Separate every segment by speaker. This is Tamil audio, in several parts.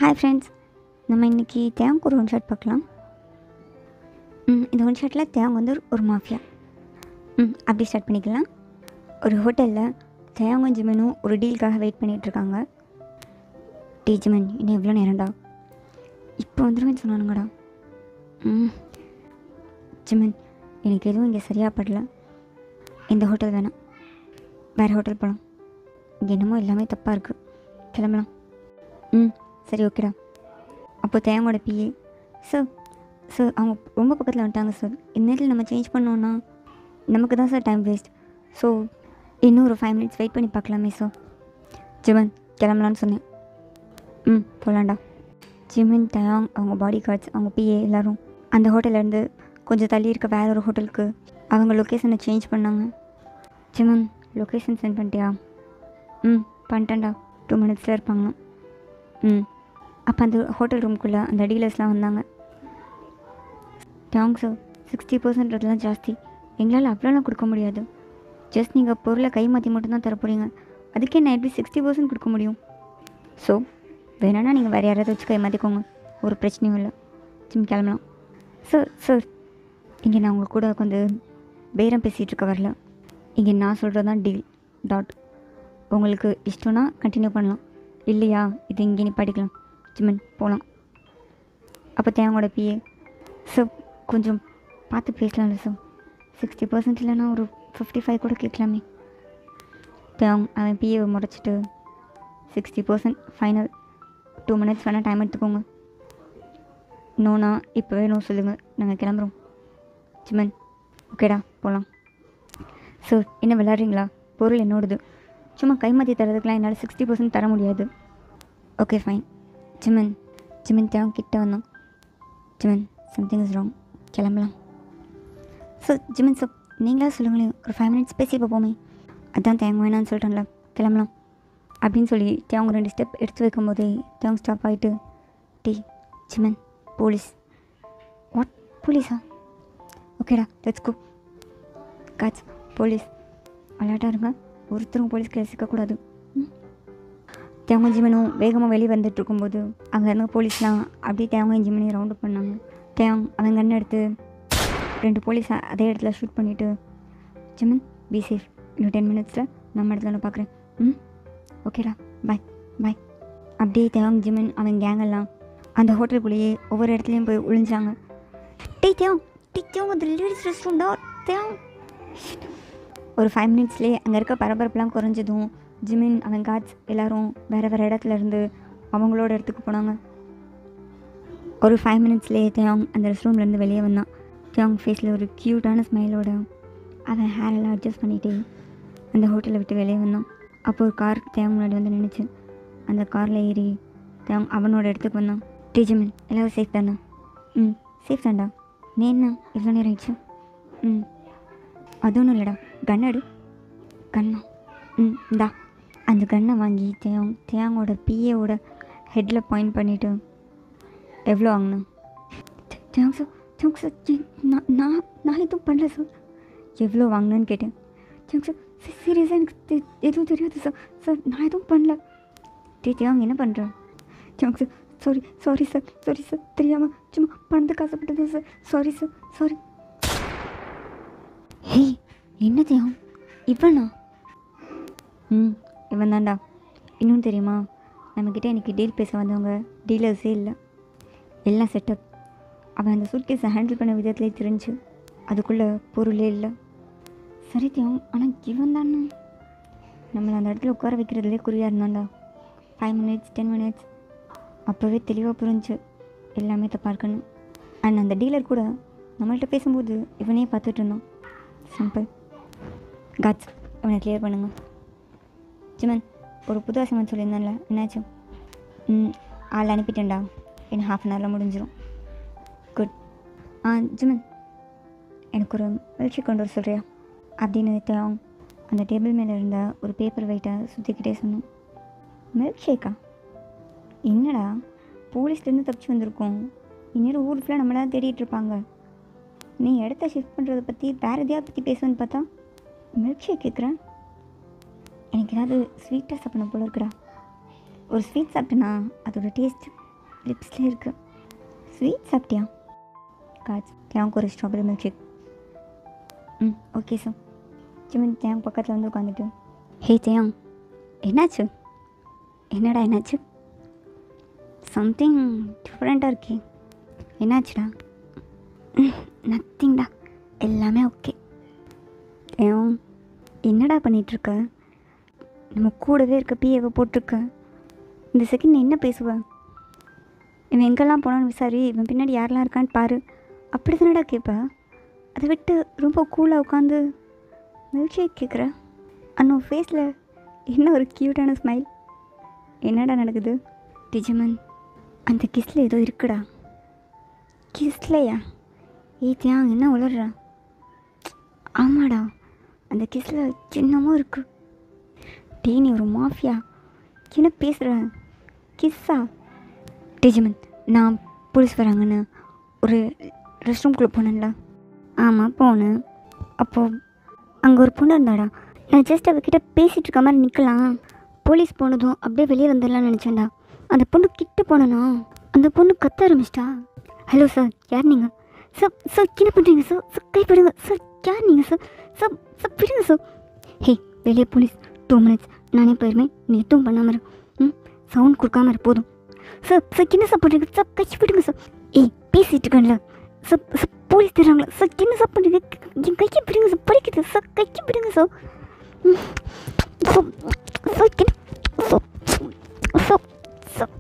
Speaker 1: ஹாய் ஃப்ரெண்ட்ஸ், நம்ம இன்றைக்கி தேங்க் ஒரு ஒன் ஷாட் பார்க்கலாம். இந்த ஒன் ஷாட்டில் தேங்க் வந்து ஒரு மாஃபியா. அப்படி ஸ்டார்ட் பண்ணிக்கலாம். ஒரு ஹோட்டலில் தேங்கும் ஜிமனும் ஒரு டீலுக்காக வெயிட் பண்ணிகிட்ருக்காங்க. ஜிமன், இன்னும் எவ்வளோ நேரம்டா? இப்போ வந்துடுவேன்னு சொன்னானுங்கடா. ஜிமன், எனக்கு எதுவும் இங்கே சரியாக படல. இந்த ஹோட்டல் வேணாம், வேறு ஹோட்டல் போகலாம். இங்கே என்னமோ எல்லாமே தப்பாக இருக்குது, கிளம்பலாம். சரி, ஓகேடா. அப்போ தேங்கோட பிஏ, சார் அவங்க ரொம்ப பக்கத்தில் வந்துட்டாங்க சார். இந்நேரத்தில் நம்ம சேஞ்ச் பண்ணோன்னா நமக்கு தான் சார் டைம் வேஸ்ட். ஸோ இன்னும் ஒரு 5 minutes வெயிட் பண்ணி பார்க்கலாமே சார். ஜிமன், கிளம்பலான்னு சொன்னேன். போகலாண்டா. ஜிமன், தயாங், அவங்க பாடி கார்ட்ஸ், அவங்க பிஏ எல்லோரும் அந்த ஹோட்டல்லேருந்து கொஞ்சம் தள்ளி இருக்க வேற ஒரு ஹோட்டலுக்கு அவங்க லொக்கேஷனை சேஞ்ச் பண்ணாங்க. ஜிமன், லொக்கேஷன் சென்ட் பண்ணிட்டியா? பண்ணிட்டேன்டா. 2 minutes இருப்பாங்களாம். அப்போ அந்த ஹோட்டல் ரூம்குள்ளே அந்த டீலர்ஸ்லாம் வந்தாங்க. தேங்க்ஸ் சார், 60% ஜாஸ்தி, எங்களால் அவ்வளோலாம் கொடுக்க முடியாது. ஜஸ்ட் நீங்கள் பொருளை கை மாற்றி மட்டும்தான் தர போகிறீங்க. அதுக்கே நான் எப்படி 60% கொடுக்க முடியும்? ஸோ வேணான்னா நீங்கள் வேறு யாராவது வச்சு கை மாற்றிக்கோங்க, ஒரு பிரச்சனையும் இல்லை. கிளம்பலாம். சார் இங்கே நான் உங்கள் கூட கொஞ்சம் பேரம் பேசிகிட்டு இருக்க வரல. இங்கே நான் சொல்கிறது தான் டீல். உங்களுக்கு இஷ்டம்னா கண்டினியூ பண்ணலாம், இல்லையா இது இங்கே நிப்பாட்டிக்கலாம். ஜிமன், போகலாம். அப்போ தேங்கோட பிஏ, சார் கொஞ்சம் பார்த்து பேசலாம்ல சார். 60% இல்லைன்னா ஒரு 55 கூட கேட்கலாமே. தேங் அவன் பிஏவை முறைச்சிட்டு, 60% ஃபைனல், 2 minutes வேணால் டைம் எடுத்துக்கோங்க. நோனா இப்போவே நோ சொல்லுங்கள், நாங்கள் கிளம்புறோம். ஜிமன், ஓகேடா, போகலாம். சார் என்ன விளையாடுறீங்களா? பொருள் என்னோடது. சும்மா கை மாற்றி தரதுக்கெலாம் என்னால் 60% தர முடியாது. Okay fine. ஜிமன் தேவன் கிட்ட வந்தோம். ஜிமன், சம்திங் இஸ் ராங், கிளம்பலாம். ஜிமன் சார் நீங்களா சொல்லுங்களேன், ஒரு 5 minutes பேசி பார்ப்போமே. அதான் தேங்க வேணான்னு சொல்கிறேன்ல, கிளம்பலாம் அப்படின்னு சொல்லி தேவங்க 2 ஸ்டெப் எடுத்து வைக்கும்போதே தேவங்க ஸ்டாப் ஆகிட்டு, ஜிமன், போலீஸ். வாட், போலீஸா? ஓகேடா, லெட்ஸ் கோ. காட்ஸ், போலீஸ் அலர்ட்டாக இருங்க, ஒருத்தரும் போலீஸ் கேஸ் சிக்கக்கூடாது. தேவங்க ஜிமனும் வேகமாக வெளியே வந்துட்டு இருக்கும்போது அங்கே இருந்த போலீஸ்லாம் அப்படியே தேவங்க ஜிமனையும் ரவுண்ட் அப் பண்ணாங்க. அவன் கண்ணை எடுத்து 2 போலீஸ் அதே இடத்துல ஷூட் பண்ணிவிட்டு, ஜிமன் பி சேஃப், இன்னும் 10 minutes நம்ம இடத்துல நான் பார்க்குறேன். ஓகேடா, பாய் பாய். அப்படியே தேவங்க ஜிமன் அவன் கேங்கெல்லாம் அந்த ஹோட்டலுக்குள்ளேயே ஒவ்வொரு இடத்துலையும் போய் ஒழிஞ்சாங்க. ஒரு 5 minutesலேயே அங்கே இருக்க பரபரப்புலாம் குறைஞ்சதும் ஜிமின் அவன் கார்ட்ஸ் எல்லோரும் வேறு இடத்துல இருந்து அவங்களோட இடத்துக்கு போனாங்க. ஒரு 5 minutesலேயே தேவங் அந்த ரெஸ்ட் ரூம்லேருந்து வெளியே வந்தான். தேவங் ஃபேஸில் ஒரு க்யூட்டான ஸ்மைலோட அவன் ஹேரெல்லாம் அட்ஜஸ்ட் பண்ணிகிட்டே அந்த ஹோட்டலை விட்டு வெளியே வந்தான். அப்போ ஒரு கார் தேவங் முன்னாடி வந்து நின்றுச்சு. அந்த காரில் ஏறி தேவங் அவனோட இடத்துக்கு வந்தான். ஜிமின், எல்லோரும் சேஃப் தானே? சேஃப் தான்டா. நீ என்ன இவ்வளோ நேரம் ஆயிடுச்சு? அது ஒன்றும் இல்லைடா. கண்ணாடு. கண்ணா? இந்தா. அந்த கண்ணை வாங்கி தேங்கோட பிஏவோட ஹெட்டில் பாயிண்ட் பண்ணிவிட்டு, எவ்வளோ வாங்கினேன்? தேங்க் சார், நான் எதுவும் பண்ணல சார். எவ்வளோ வாங்கினேன்னு கேட்டேன். தேங்க் சார், சீரியஸாக எனக்கு எதுவும் தெரியாது சார், நான் எதுவும் பண்ணல. தேவங்க என்ன பண்ணுறேன்? தேங்க் சார், சாரி சார், தெரியாமல் சும்மா பணத்துக்கு ஆசைப்பட்டது சார், சாரி. ஹே, என்ன தேவம் இவனா? இவன் தான்டா. இன்னும் தெரியுமா, நம்மக்கிட்ட எனக்கு டீல் பேச வந்தவங்க டீலர்ஸே இல்லை, எல்லாம் செட்டப். அவன் அந்த சூட்கேஸை ஹேண்டில் பண்ண விதத்துலேயே தெரிஞ்சு அதுக்குள்ளே பொருளே இல்லை. சரி தேவம், ஆனால் இவன் தானே நம்மளை அந்த இடத்துல உட்கார வைக்கிறதுலே குறியாக இருந்தான்டா. 5 minutes 10 minutes அப்போவே தெளிவாக புரிஞ்சு எல்லாமே தப்பாக இருக்குன்னு. அண்ட் அந்த டீலர் கூட நம்மள்கிட்ட பேசும்போது இவனே பார்த்துட்டு இருந்தான். சிம்பிள். காட்ஸ், இவனை கிளியர் பண்ணுங்க. ஜிமன், ஒரு புது அசைன்மெண்ட் சொல்லியிருந்தேன்ல, என்னாச்சு? ஆள் அனுப்பிட்டேன்டா, இன்னும் 1/2 hour முடிஞ்சிடும். குட். ஜிமன், எனக்கு ஒரு மில்க் கொண்டு வர சொல்கிறியா அப்படின்னு தேவம் அந்த டேபிள் மேலே இருந்த ஒரு பேப்பர் வெயிட்டை சுற்றிக்கிட்டே சொன்னோம். Milk Sheikha? என்னடா, போலீஸ்லேருந்து தப்பிச்சு வந்திருக்கோம், இந்நேரம் ஊர் ஃபுல்லாக நம்மளால் தேடிட்டு இருப்பாங்க. நீ இடத்த ஷிஃப்ட் பண்ணுறதை பற்றி வேறு எதையாவது பற்றி பேசுவேன்னு பார்த்தா மில்க் ஷேக் கேட்குறேன். எனக்கு ஏதாவது ஸ்வீட்டாக சாப்பிடணும் போல இருக்குடா. ஒரு ஸ்வீட் சாப்பிட்டேன்னா அதோடய டேஸ்ட் லிப்ஸில் இருக்கு. ஸ்வீட் சாப்பிட்டியா? காய்ச்சி எனக்கு ஒரு strawberry milk shake. Okay sir. ஜிமன் தேங்க் பக்கத்தில் வந்து உட்காந்துட்டு, ஹே தேயாங், என்னாச்சு? என்னடா என்னாச்சு? சம்திங் டிஃப்ரெண்ட்டாக இருக்கே, என்னாச்சுடா? நத்திங்டா, எல்லாமே ஓகே. தேயாங், என்னடா பண்ணிகிட்ருக்க? நம்ம கூடவே இருக்க பிஏவை போட்டிருக்க. இந்த செகண்ட் என்ன பேசுவேன்? இவன் எங்கெல்லாம் போனான்னு விசாரி, இவன் பின்னாடி யாரெல்லாம் இருக்கான்னு பாரு, அப்படி தானடா கேட்ப? அதை விட்டு ரொம்ப கூலாக உட்காந்து மில்க் ஷேக் கேட்குற. அண்ணன் ஃபேஸில் என்ன ஒரு க்யூட்டான ஸ்மைல். என்னடா நடக்குது? டிஜமன், அந்த கிஸ்ல ஏதோ இருக்குடா. கிஸ்லையா? ஏத்தியாங், என்ன உளர்ற? ஆமாடா, அந்த கிஸ்ல சின்னமும் இருக்கு. டீ, நீ ஒரு மாஃபியா, என்ன பேசுகிற? கிஸ்ஸா? டிஜமன், நான் போலீஸ் வராங்கன்னு ஒரு ரெஸ்ட் ரூம்குள்ளே போனேன்ல. ஆமாம் போனேன். அப்போது அங்கே ஒரு பொண்ணு இருந்தாடா. நான் ஜஸ்ட் அவகிட்ட பேசிகிட்டு இருக்க மாதிரி நிற்கலாம், போலீஸ் போனதும் அப்படியே வெளியே வந்துடலான்னு நினச்சேன்டா. அந்த பொண்ணு கிட்ட போனேன்னா அந்த பொண்ணு கத்த ஆரம்பிச்சிட்டா. ஹலோ சார், யார் நீங்கள்? சார் சார் என்ன பண்ணுறீங்க சார்? Sir கைப்படுங்க sir. யார் நீங்கள் சார்? சார் சார் விடுங்க சார். ஹே, வெளியே போலீஸ், 2 minutes, நானே போயிருவேன், நீ எதுவும் பண்ணாமல் இரு. சவுண்ட் கொடுக்காம இரு போதும். சார் சார் என்ன சார் பண்ணுறீங்க சார்? கட்சி விடுங்க சார். ஏய், பேசிகிட்டு இருக்கேன்ல சார். சார் போலீஸ் தர்றாங்களா சார்? என்ன சார் பண்ணுறீங்க? என் கைக்கு விடுங்க சார், படிக்குது சார். கைக்கு விடுங்க சார். சார் சார் என்ன சார்? சார் சார் சார்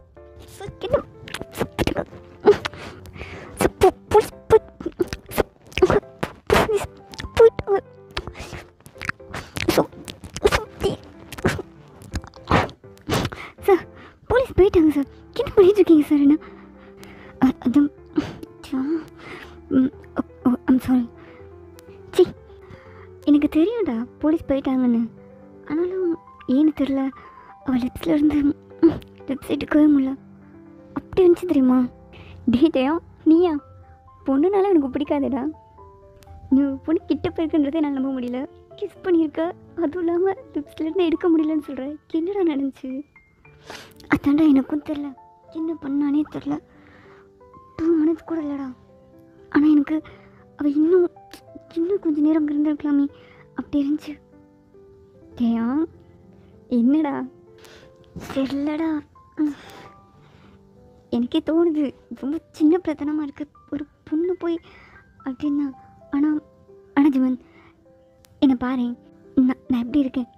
Speaker 1: என்ன சார் விடுங்க சார். போலீஸ் போயிட்டாங்க சார். போலீஸ் போயிட்டாங்க சார். என்ன பண்ணிட்டு இருக்கீங்க சார்? என்ன அது? I'm sorry. சி, எனக்கு தெரியும்டா போலீஸ் போயிட்டாங்கன்னு. ஆனாலும் ஏன்னு தெரில, அவள் லிப்ஸில் இருந்து லிப்ஸ் எடுக்கவே முடியல. அப்படி இருந்துச்சு தெரியுமா? டீட்டையும் நீயா? பொண்ணுனால எனக்கு பிடிக்காதேடா. நீ பொண்ணு கிட்ட போயிருக்குன்றதே நான் நம்ப முடியல. கிஸ் பண்ணியிருக்க, அதுவும் இல்லாமல் லிப்ஸ்லேருந்து எடுக்க முடியலன்னு சொல்கிறேன். என்னடா நடந்துச்சு? அதான்டா எனக்கும் தெரில, என்ன பண்ணானே தெரில. 2 minutes கூட இல்லைடா. ஆனால் எனக்கு அவள் இன்னும் கொஞ்சம் நேரம் இருந்திருக்கலாமே, அப்படி இருந்துச்சு. தேயா, என்னடா? தெரிலடா, எனக்கே தோணுது ரொம்ப சின்ன பிரச்சனமாக இருக்குது ஒரு பொண்ணு போய் அப்படின்னா. ஆனால் ஜிமன், என்னை பாரு, நான் எப்படி இருக்கேன்?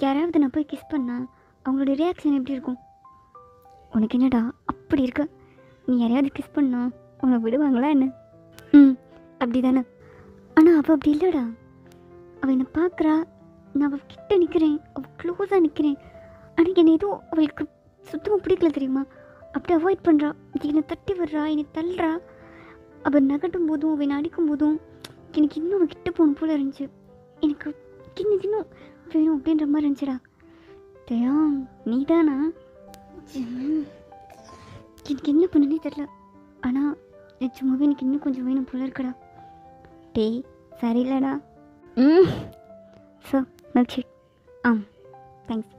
Speaker 1: யாராவது நான் போய் கிஸ் பண்ணால் அவங்களோட ரியாக்ஷன் எப்படி இருக்கும்? உனக்கு என்னடா அப்படி இருக்க? நீ யாரையாவது கிஸ் பண்ணா உன்னை விடுவாங்களா என்ன? அப்படி தானே. ஆனால் அவள் அப்படி இல்லைடா. அவள் என்னை பார்க்குறா, நான் அவள் கிட்ட நிற்கிறேன், அவள் க்ளோஸாக நிற்கிறேன். ஆனால் என்னை எதுவும் அவளுக்கு சுத்தமாக பிடிக்கல தெரியுமா? அப்படி அவாய்ட் பண்ணுறா, என்னை தட்டி விடுறா, என்னை தள்ளுறா. அவள் நகட்டும் போதும் அவள் அடிக்கும் போதும் எனக்கு இன்னும் அவள் கிட்ட போகணும் போல இருந்துச்சு. எனக்கு இன்னும் வேணும் அப்படின்ற மாதிரி இருந்துச்சுடா. தயா, நீ தானா? எனக்கு என்ன பண்ணுனே தெரில. ஆனால் நிச்சயமாகவே எனக்கு இன்னும் கொஞ்சம் வேணும் போல இருக்கடா. டேய், சரியில்லடா. Sir milk shake. தேங்க்ஸ்.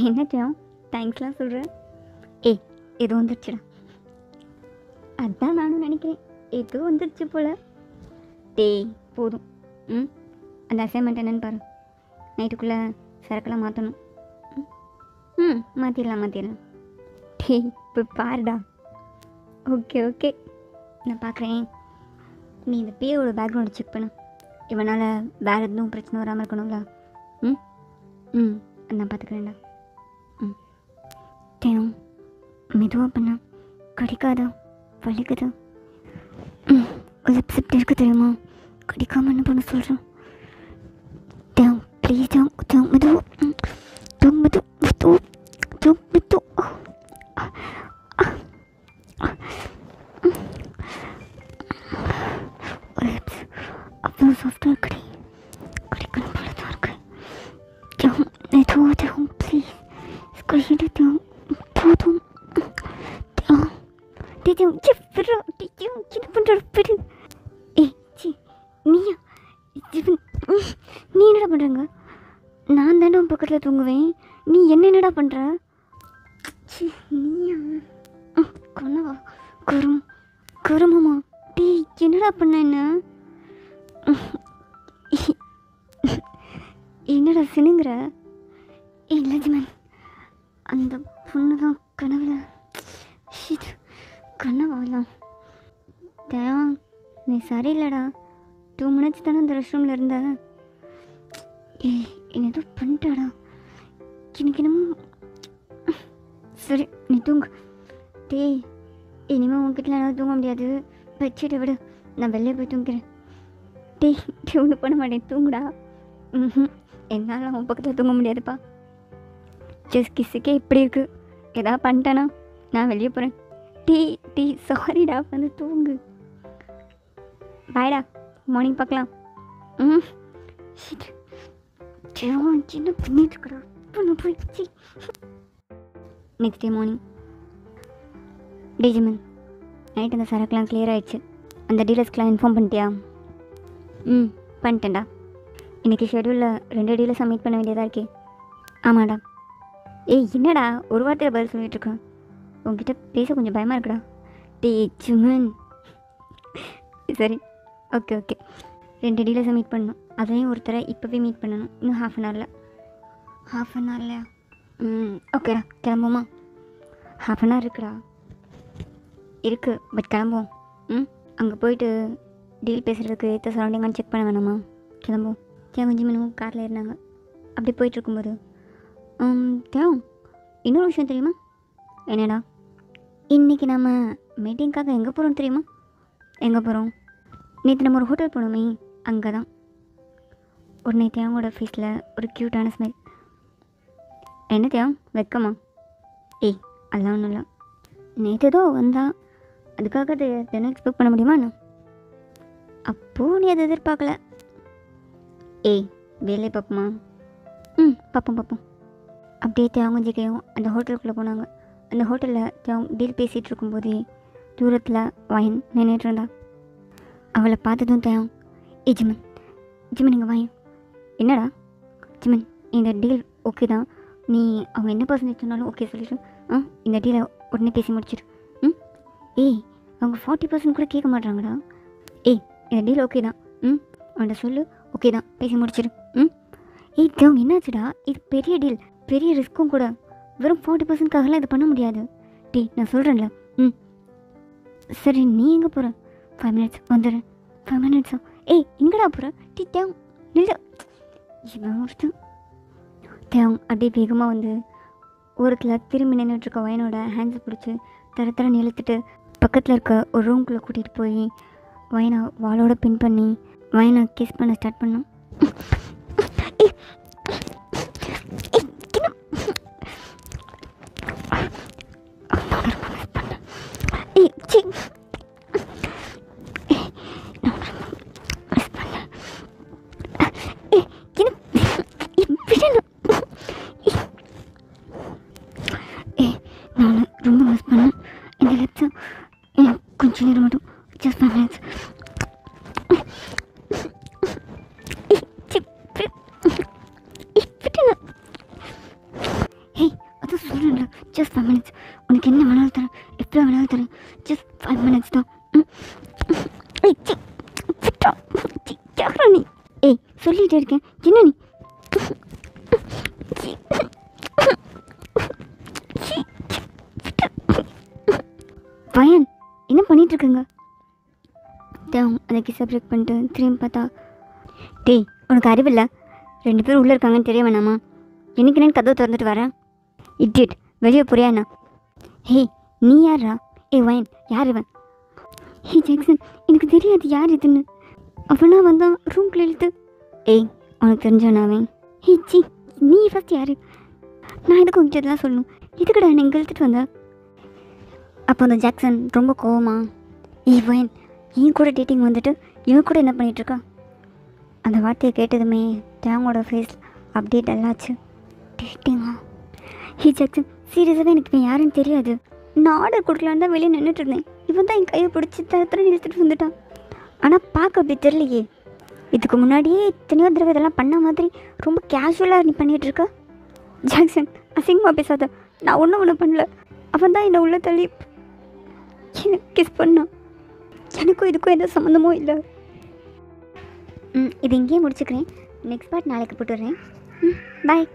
Speaker 1: என்ன தேவம் தேங்க்ஸ்லாம் சொல்கிறேன்? ஏய், ஏதோ வந்துடுச்சுடா. அதான் நானும் நினைக்கிறேன், ஏதோ வந்துடுச்சு போல். டேய் போதும். அந்த அசைன்மெண்ட் என்னன்னு பாரு. நைட்டுக்குள்ளே சரக்கெல்லாம் மாற்றணும். மாற்றிடலாம். டேய் இப்போ பாருடா. ஓகே, நான் பார்க்குறேன். நீ இந்த பிஏவோட பேக்ரவுண்டை செக் பண்ணு. இவனால் வேறு எதுவும் பிரச்சனை வராமல் இருக்கணும்ல. நான் பார்த்துக்கிறேன்டா. தேவம், மெதுவாக பண்ண கடிக்காதா? வலிக்குது. லிப்ஸ் எப்படி இருக்கு தெரியுமா? கடிக்காமல் என்ன பண்ண சொல்கிறேன்? தேவம் ப்ளீஸ், தேவம் மெதுவாக. அவ்வளோ சாஃப்டாக இருக்குடி, கடிக்கணும் போல தான் இருக்கு. தேவம் மெதுவாக, தேவம் ப்ளீஸ். கையில் தேவம் போதும். தேவம் என்ன பண்ணுற? விடு. ஏய் சி, நீயா? நீ என்னடா பண்ணுறங்க? நான் தானே உன் பக்கத்தில் தூங்குவேன், நீ என்னடா பண்ணுற? சி, நீயா? கரும் கருமாமா டீ என்னடா பண்ண என்ன? என்னடா சினுங்கிற? இல்லை ஜிமன், அந்த பொண்ணு தான் கனவுல. ஷிட், கனவாலாம். தேவன் நீ சரியில்லடா. 2 மினிட்ஸ் தானே அந்த ரெஸ்ட் ரூமில் இருந்த. என்ன ஏதோ பண்ணிட்டாடா எனக்கு என்னமோ. சரி நீ தூங்கு. டேய் இனிமேல் உங்ககிட்ட என்னால் தூங்க முடியாது. பெட்ஷீட்டை விடு, நான் வெளியே போய் தூங்குறேன். டேய் ஒன்றும் பண்ண மாட்டேன், தூங்குடா. என்னால் உன் பக்கத்தில் தூங்க முடியாதுப்பா. ஜஸ்ட் கிஸ்ஸுக்கே இப்படி இருக்குது. எதாவது பண்ணிட்டேனா நான் வெளியே போகிறேன். டீ சாரிடா, வந்து தூங்கு. பாய்டா, மார்னிங் பார்க்கலாம். சின்ன பண்ணிட்டுருக்கடா போயிடுச்சு. Next day morning. ஜிமன், நைட் அந்த சரக்குலாம் கிளியர் ஆகிடுச்சு. அந்த டீலர்ஸ்க்கெலாம் இன்ஃபார்ம் பண்ணிட்டியா? பண்ணிட்டேன்டா. இன்றைக்கி ஷெட்யூலில் 2 டீலர் சப்மிட் பண்ண வேண்டியதாக இருக்கே. ஆமாடா. என்னடா ஒரு வார்த்தையில் பதில் சொல்லிகிட்ருக்கேன். உங்ககிட்ட பேச கொஞ்சம் பயமாக இருக்குடா. ஜிமன் சரி, ஓகே 2 டீலர் சப்மிட் பண்ணணும். அதையும் ஒருத்தரை இப்போவே மீட் பண்ணணும். இன்னும் ஹாஃப் அன் ஹவர்லையா? ஓகேடா, கிளம்புமா? ஹாஃப் அன் ஹவர் இருக்குடா. இருக்குது, பட் கிளம்புவோம். அங்கே போயிட்டு டீல் பேசுகிறதுக்கு ஏற்ற சரௌண்டிங்கானு செக் பண்ண வேணாமா? கிளம்புவோம். கொஞ்சம் மினிமம் காரில் ஏறினாங்க. அப்படி போயிட்டுருக்கும்போது இன்னொரு விஷயம் தெரியுமா? என்னடா? இன்றைக்கி நம்ம மீட்டிங்காக எங்கே போகிறோம் தெரியுமா? எங்கே போகிறோம்? நேற்று நம்ம ஒரு ஹோட்டல் போனோமே, அங்கே தான். உடனே தேவங்களோட ஃபேஸில் ஒரு க்யூட்டான ஸ்மெல். என்ன தேவம், வெக்கமா? அதெல்லாம் ஒன்றும் இல்லை. நேற்று ஏதோ வந்தா, அதுக்காக அது தினம் எக்ஸ்பெக்ட் பண்ண முடியுமா என்ன? அப்போது நீ அதை எதிர்பார்க்கல. வேலையை பார்ப்போமா? பார்ப்போம். அப்படியே தேவங்க ஜிக்கையும் அந்த ஹோட்டலுக்குள்ளே போனாங்க. அந்த ஹோட்டலில் தேவங்க டீல் பேசிகிட்டு இருக்கும்போதே தூரத்தில் வாயன் நின்றுட்டு இருந்தா. அவளை பார்த்ததும் தேவம், ஜிமன் இங்கே வாயன். என்னடா ஜிமன், இந்த டீல் ஓகே தான். நீ அவங்க என்ன பர்சன்டேஜ் சொன்னாலும் ஓகே சொல்லிடு. இந்த டீலை உடனே பேசி முடிச்சிடு. அவங்க 40% கூட கேட்க மாட்டாங்கடா. இந்த டீல் ஓகே தான். அவன்கிட்ட சொல்லு, ஓகே தான், பேசி முடிச்சிடு. தேவங்க என்னாச்சுடா, இது பெரிய டீல், பெரிய ரிஸ்க்கும் கூட. வெறும் 40%க்காகலாம் இது பண்ண முடியாது. நான் சொல்கிறேன்ல. சரி, நீ எங்கே போகிற? 5 மினிட்ஸ் வந்துடுறேன். 5 மினிட்ஸா? எங்கடா போகிற? தேவ் நில்லு. தேவ் அப்படியே வேகமாக வந்து ஓரத்தில் திரும்பி நின்றுட்டுருக்க வயனோட ஹேண்ட்ஸை பிடிச்சி தரத்தரன்னு இழுத்துட்டு பக்கத்தில் இருக்க ஒரு ரூம்குள்ளே கூட்டிகிட்டு போய் வயனை வாளோட பின் பண்ணி வயனை கிஸ் பண்ண ஸ்டார்ட் பண்ணோம். ரொம்ப மிஸ் பண்ணேன். இந்த லிப்ஸை கொஞ்சம் நேரம் மட்டும், ஜஸ்ட் 5 மினிட்ஸ். அதான் சொல்கிறேன்ல, ஜஸ்ட் 5 மினிட்ஸ். உனக்கு என்ன வேணாலும் தரேன், எப்போ வேணாலும் தரேன். ஜஸ்ட் 5 மினிட்ஸ் தான். நீ சொல்லிகிட்டே இருக்கேன், என்ன நீ? வயன் என்ன பண்ணிகிட்ருக்குங்க? அதை கிஸ்ஸை பிரேக் பண்ணிட்டு திரும்பி பார்த்தா, உனக்கு அறிவில்லை? 2 பேர் உள்ளே இருக்காங்கன்னு தெரிய வேணாமா? எனக்கு நான் கதவை திறந்துட்டு வரேன். இடியட், வெளியே போறியா என்ன? நீ யாரா? வயன், யார் இவன்? ஜாக்சன், எனக்கு தெரியாது யார் இதுன்னு. அவனா வந்தான் ரூம்குள்ளே இழுத்து. உனக்கு தெரிஞ்சவனா அவன்? நீ ஃபஸ்ட் யார்? நான் எதுக்கு உங்ககிட்ட இதெல்லாம் சொல்லணும்? எதுக்குடா என்னை இங்கே இழுத்துட்டு வந்தா? அப்போ அந்த ஜாக்சன் ரொம்ப கோவமா, வயன் என் கூட டேட்டிங் வந்துட்டு இவன் கூட என்ன பண்ணிகிட்ருக்கா? அந்த வார்த்தையை கேட்டதுமே தேவங்களோட ஃபேஸ் அப்படியே டல்லாச்சு. டேட்டிங்கா? ஜாக்சன், சீரியஸாகவே எனக்கு இவன் யாருன்னு தெரியாது. நான் ஆர்டர் கொடுக்கலான்னு தான் வெளியே நின்றுட்டு இருந்தேன். இவன் தான் என் கையை பிடிச்சி தரத்தர நிறுத்திட்டு வந்துட்டான். ஆனால் பார்க்க அப்படி தெரியலையே. இதுக்கு முன்னாடியே எத்தனையோ தடவை இதெல்லாம் பண்ண மாதிரி ரொம்ப கேஷுவலாக நீ பண்ணிகிட்ருக்க. ஜாக்சன், அசிங்கமாக பேசாத. நான் ஒன்றும் பண்ணல. அவன் தான் என்னை உள்ளே தள்ளி எனக்கு கிஸ் பண்ணா. எனக்கும் இதுக்கும் எந்த சம்மந்தமும் இல்லை. இது இங்கேயே முடிச்சுக்கிறேன். நெக்ஸ்ட் பார்ட் நாளைக்கு போட்டுடுறேன். பாய்.